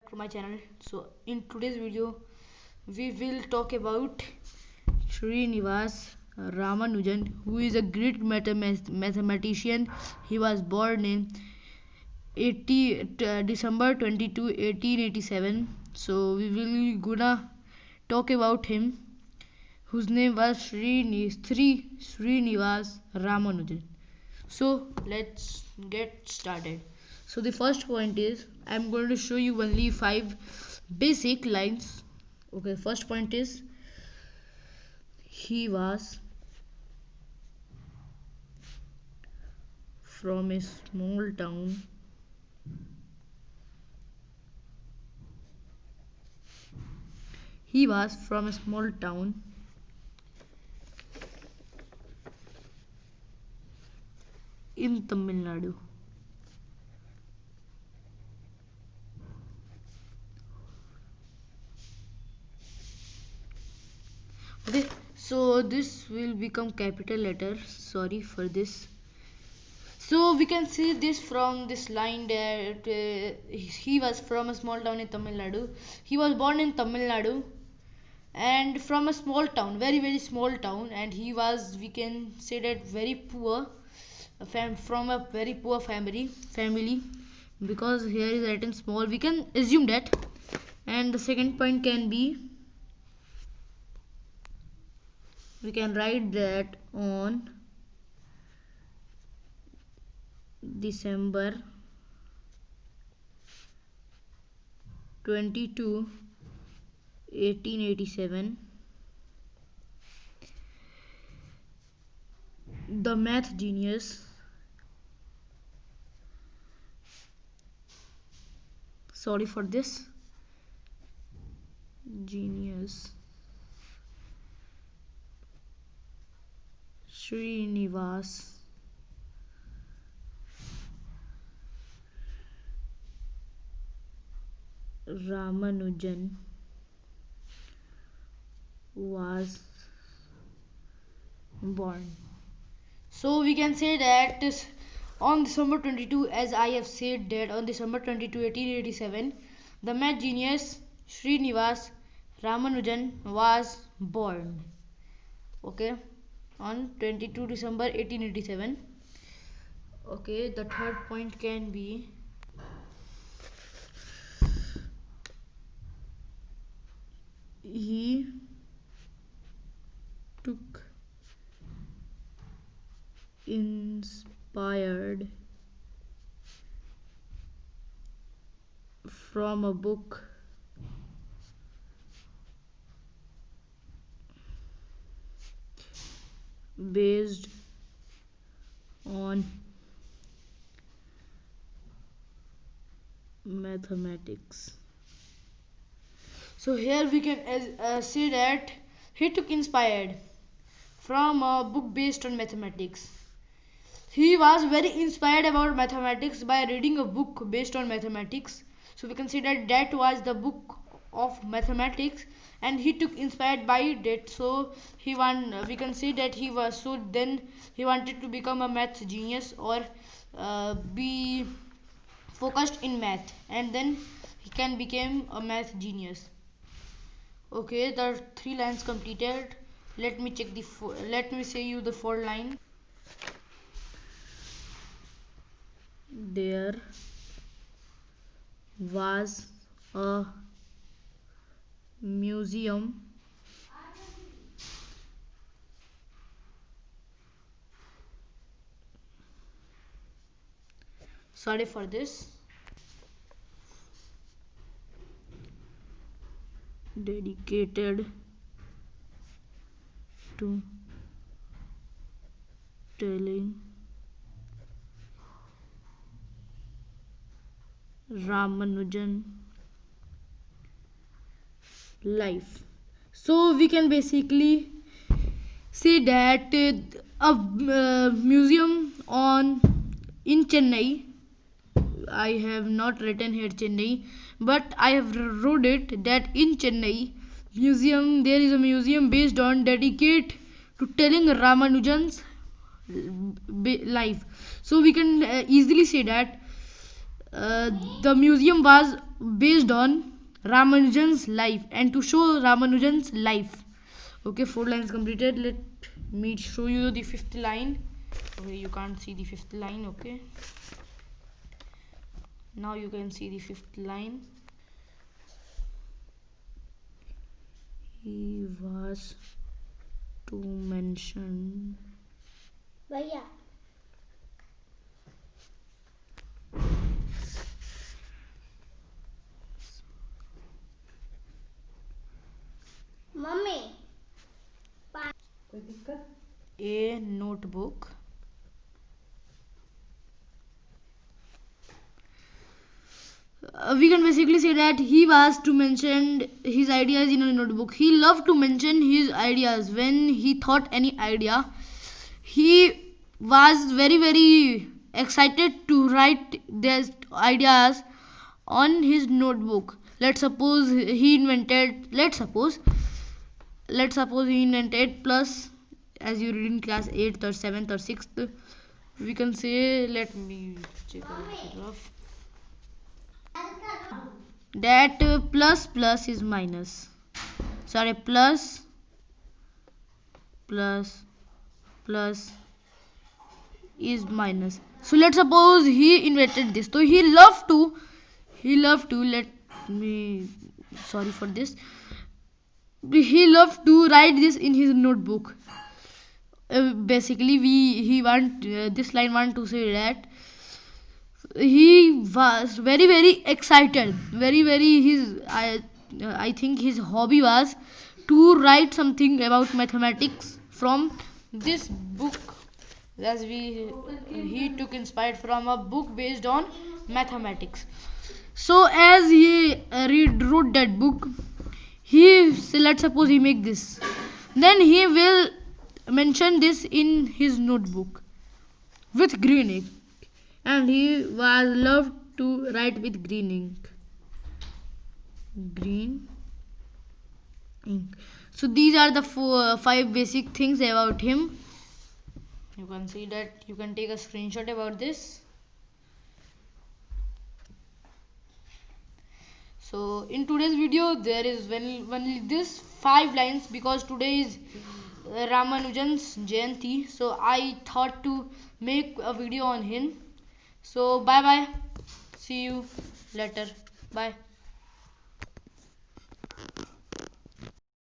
to my channel. So in today's video we will talk about Srinivas Ramanujan, who is a great mathematician. He was born in December 22, 1887. So we will gonna talk about him, whose name was Srinivas Ramanujan. So let's get started. So the first point is, I'm going to show you only 5 basic lines. Okay, first point is, he was from a small town in Tamil Nadu. Okay, so this will become capital letter. Sorry for this. So we can see this from this line that he was from a small town in Tamil Nadu. He was born in Tamil Nadu and from a small town, very small town, and he was, we can say that, very poor, from a very poor family, because here is written small, we can assume that. And the second point can be, we can write that on December 22, 1887, the math genius Srinivas Ramanujan was born. So we can say that on December 22, as I have said that on December 22, 1887, the math genius Srinivas Ramanujan was born. Okay, on 22 December 1887. Okay, the third point can be, he took inspired from a book based on mathematics. So here we can say that he took inspired from a book based on mathematics. He was very inspired about mathematics by reading a book based on mathematics. So we can say that that was the book of mathematics, and he took inspired by it. So we can say that he was, so then he wanted to become a math genius, or be focused in math, and then he can become a math genius. Okay, the 3 lines completed. Let me check let me say you the 4th line. There was a museum sorry for this dedicated to telling Ramanujan life. So we can basically say that a museum in Chennai, I have not written here Chennai, but I have wrote it that in Chennai museum, there is a museum based on dedicate to telling Ramanujan's life. So we can easily say that the museum was based on Ramanujan's life and to show Ramanujan's life. Okay, 4 lines completed. Let me show you the 5th line. Okay, you can't see the 5th line. Okay, now you can see the 5th line. He was to mention Bhaiya. Mummy. a notebook we can basically say that he was to mention his ideas in a notebook. He loved to mention his ideas. When he thought any idea, he was very excited to write these ideas on his notebook. Let's suppose he invented plus, as you read in class 8th or 7th or 6th. We can say, let me check out the rough, that plus is minus, sorry, plus is minus. So let's suppose he invented this. So he loved to let me, sorry for this, he loved to write this in his notebook. Basically this line want to say that he was very excited, very his I think his hobby was to write something about mathematics from this book, as he took inspired from a book based on mathematics. So as he wrote that book, let's suppose he make this, then he will mention this in his notebook with green ink, and he was loved to write with green ink. So these are the 5 basic things about him. You can see that, you can take a screenshot about this. So in today's video there is only this 5 lines, because today is Ramanujan's Jayanti, so I thought to make a video on him. So bye bye, see you later, bye.